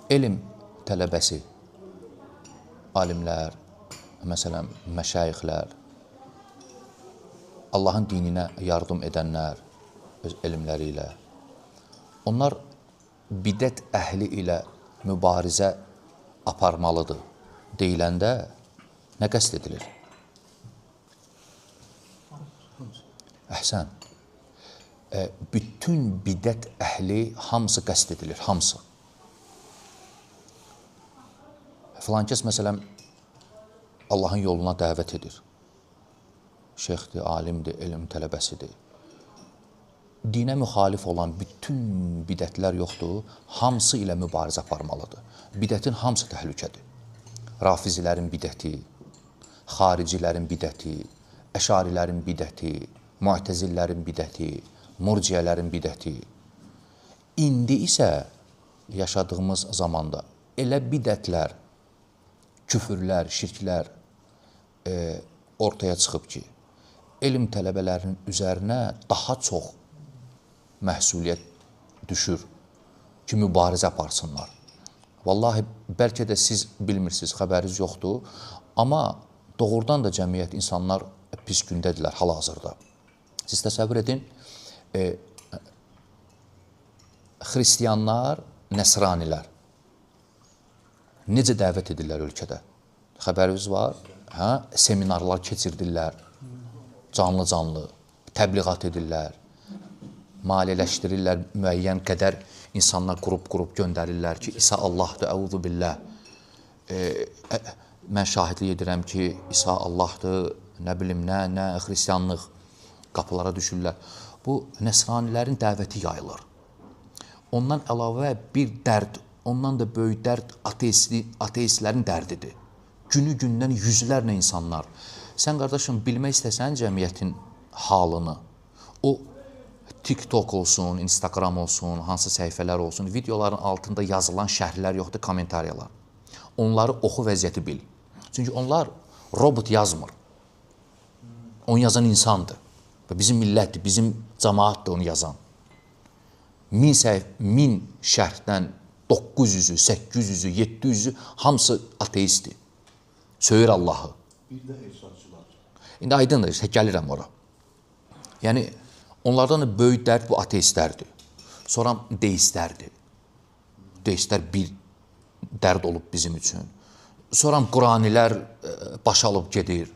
elm tələbəsi, alimlər, məsələn, məşayixlər, Allahın dininə yardım edənlər öz elmləri ilə, onlar bidət əhli ilə mübarizə aparmalıdır deyiləndə nə qəsd edilir? Əhsən. Bütün bidət əhli hamısı qəsd edilir, hamısı. Filankəs məsələn Allahın yoluna dəvət edir. Şeyxdir, alimdir, elm tələbəsidir. Dinə müxalif olan bütün bidətlər yoxdur, hamısı ilə mübarizə aparmalıdır. Bidətin hamısı təhlükədir. Rafizilərin bidəti, xaricilərin bidəti, əşarilərin bidəti, mu'təzillərin bidəti, murciyələrin bidəti. İndi isə yaşadığımız zamanda elə bidətlər, küfürlər, şirklər ortaya çıxıb ki, elm tələbələrinin üzərinə daha çox məhsuliyyət düşür ki, mübarizə aparsınlar. Vallahi, bəlkə də siz bilmirsiniz, xəbəriniz yoxdur, amma doğrudan da cəmiyyət, insanlar pis gündədirlər hal-hazırda. Siz təsəvvür edin, xristiyanlar, nəsranilər necə dəvət edirlər ölkədə? Xəbəriniz var? Seminarlar keçirdirlər, canlı-canlı, təbliğat edirlər, maliyyələşdirirlər, müəyyən qədər insanlar qrup göndərirlər ki, İsa Allahdır, əuzu billah. Mən şahidlik edirəm ki, İsa Allahdır, nə bilim, nə xristiyanlıq qapılara düşürlər. Bu, nəsranilərin dəvəti yayılır. Ondan əlavə bir dərd, ondan da böyük dərd ateistlərin dərdidir. Günü-gündən yüzlərlə insanlar. Sən, qardaşım, bilmək istəsən cəmiyyətin halını, o TikTok olsun, Instagram olsun, hansı səhifələr olsun, videoların altında yazılan şərhlər yoxdur, kommentariyalar. Onları oxu, vəziyyəti bil. Çünki onlar robot yazmır. Onu yazan insandır. Bizim millətdir, bizim cəmaatdır onu yazan. 1000 şərhdən 900-ü, 800-ü, 700-ü hamısı ateistdir. Söyür Allahı. Bir də ehsadçılar. İndi aydındır, gəlirəm ora. Yəni, onlardan da böyük dərd bu ateistlərdir. Sonra deistlərdir. Deistlər bir dərd olub bizim üçün. Sonra Quranilər baş alıb gedir.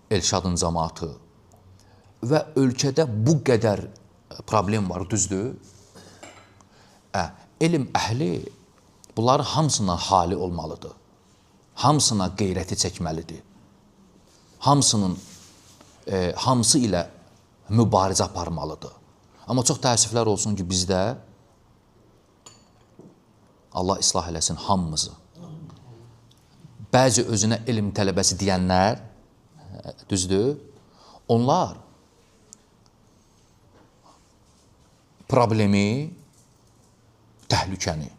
Elşadın cəmaatı. Və ölkədə bu qədər problem var, düzdür? Elm əhli bunların hamısından hali olmalıdır. Hamısına qeyrəti çəkməlidir. Hamısı ilə mübarizə aparmalıdır. Amma çox təəssüflər olsun ki, bizdə Allah islah eləsin hamımızı. Bəzi özünə elm tələbəsi deyənlər, düzdür, onlar problemi, təhlükəni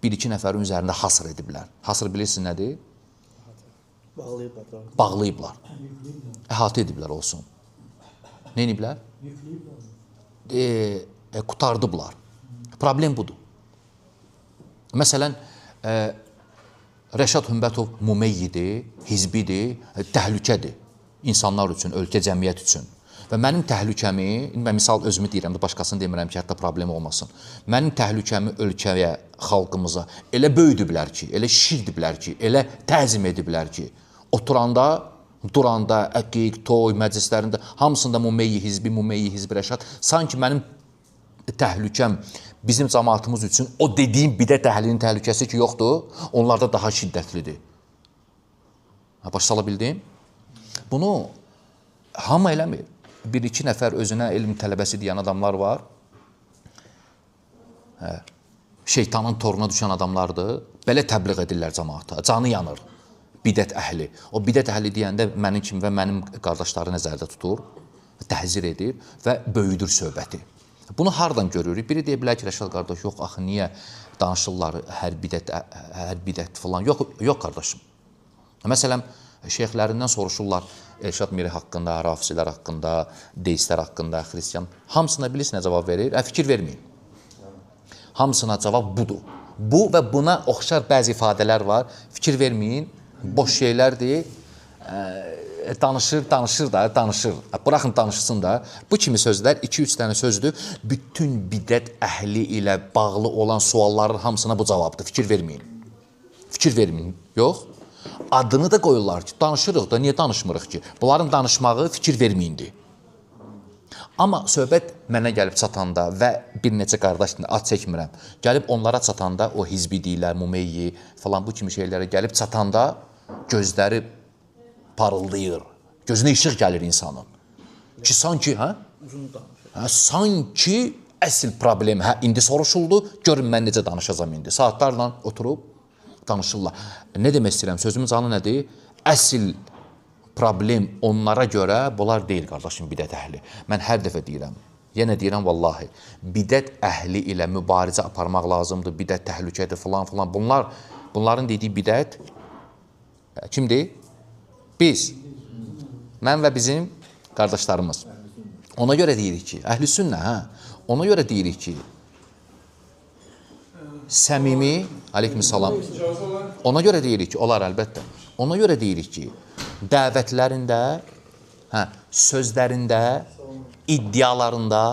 bir-iki nəfərin üzərində hasr ediblər. Hasr bilirsiniz nədir? Bağlayıblar. Əhatə ediblər olsun. Nə ediblər? Qutardıblar. Problem budur. Məsələn, Rəşad Hümbətov mumeyyidir, hizbidir, təhlükədir insanlar üçün, ölkə cəmiyyət üçün. Və mənim təhlükəmi, mən misal özümü deyirəm də, başqasını demirəm ki, hətta problem olmasın. Mənim təhlükəmi ölkəyə, xalqımıza elə böyüdüblər ki, elə şişirdiblər ki, elə təzim ediblər ki, oturanda, duranda, əqiq, toy, məclislərində, hamısında mumeyyi hizbi Rəşad, sanki mənim təhlükəm bizim cəmaatımız üçün o dediyim bidət əhlinin təhlükəsi ki, yoxdur, onlarda daha şiddətlidir. Başa sala bildim? Bunu hamı eləmir. Bir-iki nəfər özünə elm tələbəsi deyən adamlar var. Şeytanın toruna düşən adamlardır. Belə təbliğ edirlər cəmaata. Canı yanır. Bidət əhli. O bidət əhli deyəndə mənim kimi və mənim qardaşları nəzərdə tutur, təhzir edir və böyüdür söhbəti. Bunu hardan görürük? Biri deyə bilər ki, Rəşad qardaş, yox, axı, niyə danışırlar hər bidət falan? Yox, qardaşım. Məsələn, şeyxlərindən soruşurlar Elşad Miri haqqında, rafizilər haqqında, deistlər haqqında, xristiyan. Hamısına bilirsiniz nə cavab verir? Fikir verməyin. Hamısına cavab budur. bu və buna oxşar bəzi ifadələr var. Fikir verməyin, boş şeylərdir. Danışır da, danışır. Buraxın danışsın da. Bu kimi sözlər 2-3 dənə sözdür. Bütün bidət əhli ilə bağlı olan sualların hamısına bu cavabdır. Fikir verməyin. Fikir verməyin. Yox. Adını da qoyurlar ki, danışırıq da, niyə danışmırıq ki? Bunların danışmağı fikir verməyindir. Amma söhbət mənə gəlib çatanda və bir neçə qardaşdır, ad çəkmirəm, gəlib onlara çatanda, o hizbi deyirlər, mumeyyi falan bu kimi şeylərə gəlib çatanda gözləri parıldayır. Gözünə işıq gəlir insanın. Ki, sanki, sanki əsl problem, indi soruşuldu, görün mən necə danışacam indi. Saatlarla oturub danışırlar. Nə demək istəyirəm, sözümün canı nədir? Əsl problem onlara görə bunlar deyil, qardaşım, bidət əhli. Mən hər dəfə deyirəm, yenə deyirəm, vallahi, bidət əhli ilə mübarizə aparmaq lazımdır, bidət təhlükədir, filan. Bunların dediyi bidət kimdir? Biz, mən və bizim qardaşlarımız. Ona görə deyirik ki, əhl-i sünnə, ona görə deyirik ki, səmimi, aleykümsalam, ona görə deyirik ki, olar əlbəttə, ona görə deyirik ki, dəvətlərində, sözlərində, iddialarında,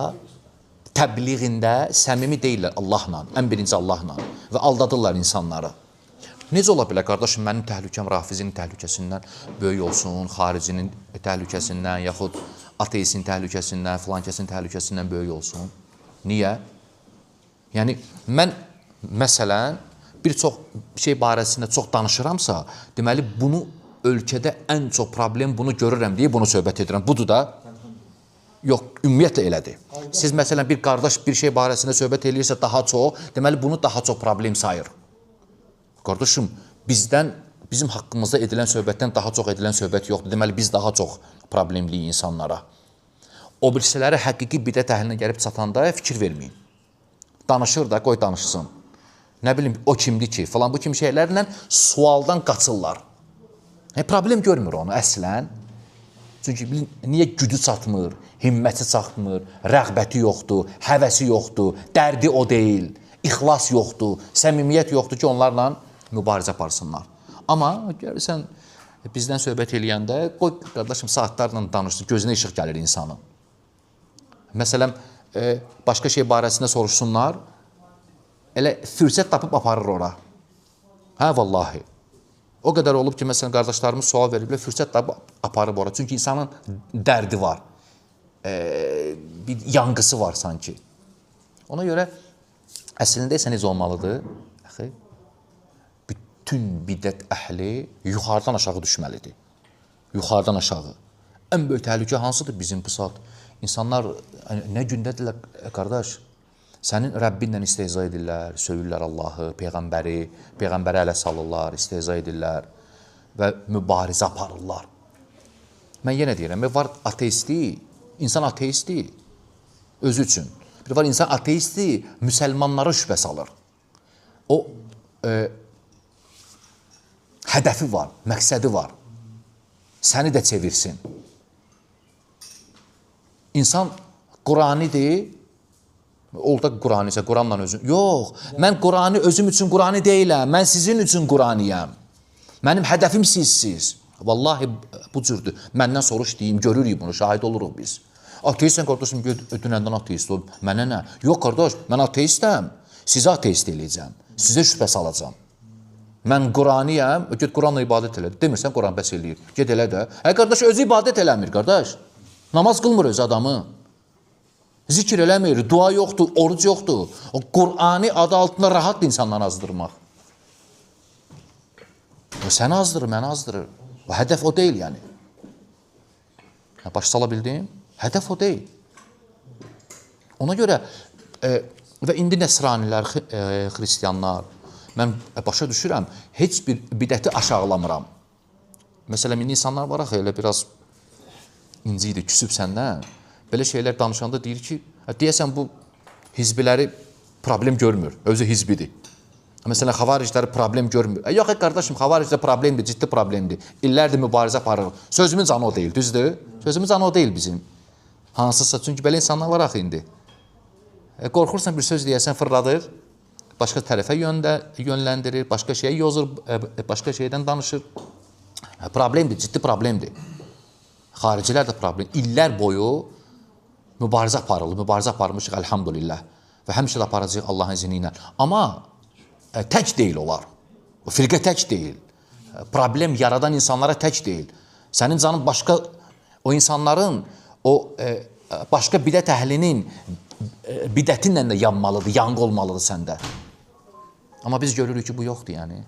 təbliğində səmimi deyirlər Allahla, ən birinci Allahla və aldadırlar insanları. Necə ola bilər, qardaşım, mənim təhlükəm rafizinin təhlükəsindən böyük olsun, xaricinin təhlükəsindən, yaxud ateistin təhlükəsindən, filankəsin təhlükəsindən böyük olsun? Niyə? Yəni, mən, məsələn, bir çox şey barəsində çox danışıramsa, deməli, bunu ölkədə ən çox problem bunu görürəm deyə bunu söhbət edirəm. Budur da, yox, ümumiyyətlə elədir. Siz, məsələn, bir qardaş bir şey barəsində söhbət edirsə daha çox, deməli, bunu daha çox problem sayır. Qardaşım, bizim haqqımızda edilən söhbətdən daha çox edilən söhbət yoxdur. Deməli, biz daha çox problemliyik insanlara. O birisiləri həqiqi bidət əhlinə gəlib çatanda fikir verməyin. Danışır da, qoy danışsın. Nə bilim, o kimdir ki, falan bu kimi şeylərlə sualdan qaçırlar. Problem görmür onu əslən. Çünki niyə gücü çatmır, himməti çatmır, rəğbəti yoxdur, həvəsi yoxdur, dərdi o deyil, ixlas yoxdur, səmimiyyət yoxdur ki, onlarla mübarizə aparsınlar. Amma görürsən, bizdən söhbət eləyəndə, qoy, qardaşım, saatlarla danışsın, gözünə işıq gəlir insanın. Məsələn, başqa şey barəsində soruşsunlar, elə fürsət tapıb aparır ora. Vallahi. O qədər olub ki, məsələn, qardaşlarımız sual veriblər, fürsət tapıb aparıb ora. Çünki insanın dərdi var, bir yanğısı var sanki. Ona görə, əslində isə necə olmalıdır? Bütün bidət əhli yuxarıdan aşağı düşməlidir. Yuxarıdan aşağı. Ən böyük təhlükə hansıdır bizim bu saat? İnsanlar nə gündədirlər, qardaş? Sənin Rəbbinlə istehza edirlər, söyürlər Allahı, Peyğəmbəri ələ salırlar, istehza edirlər və mübarizə aparırlar. Mən yenə deyirəm, var ateisti, insan ateisti özü üçün. Bir var insan ateisti, müsəlmanlara şübhə salır. O hədəfi var, məqsədi var. Səni də çevirsin. İnsan Quranidir, orada Qurani isə Quranla özün. Yox, mən Qurani özüm üçün Qurani deyiləm, mən sizin üçün Quraniyəm. Mənim hədəfim sizsiz. Vallahi bu cürdür. Məndən soruş deyim, görürük bunu, şahid oluruq biz. Ateistsən, qardaşım, dünəndən ateist ol. Mənə nə? Yox, qardaş, mən ateistəm. Sizə ateist eləyəcəm. Sizə şübhə salacam. Mən Quraniyəm, get Quranla ibadət elə. Demirsən, Quran bəs eləyir. Get elə də. Qardaş, özü ibadət eləmir, qardaş. Namaz qılmır öz adamı. Zikir eləmir, dua yoxdur, oruc yoxdur. O Qurani adı altında rahatdır insanları azdırmaq. Səni azdırır, məni azdırır. Hədəf o deyil, yəni. Başa sala bildim? Hədəf o deyil. Ona görə və indi nəsranilər, xristiyanlar, mən başa düşürəm, heç bir bidəti aşağılamıram. Məsələn, indi insanlar var axı, elə biraz inciydi, küsüb səndən. Belə şeylər danışanda deyir ki, deyəsən bu hizbiləri problem görmür, özü hizbidir. Məsələn, xavaricləri problem görmür. Yox, qardaşım, xavaricdə problemdir, ciddi problemdir. İllərdir mübarizə aparır. Sözümün canı o deyil, düzdür? Sözümün canı o deyil bizim. Hansısa, çünki belə insanlar var axı indi. Qorxursan bir söz deyəsən, fırladır, başqa tərəfə yönləndirir, başqa şeyə yozur, başqa şeydən danışır. Problemdir, ciddi problemdir. Xaricilər də problem. İllər boyu mübarizə aparmışıq, əlhamdülillah. Və həmişə də aparacaq Allahın izni ilə. Amma tək deyil onlar. O firqə tək deyil. Problem yaradan insanlara tək deyil. Sənin canın başqa, o insanların, o başqa bidət əhlinin bidətinlə də yanmalıdır, yanğı olmalıdır səndə. Amma biz görürük ki, bu yoxdur yəni.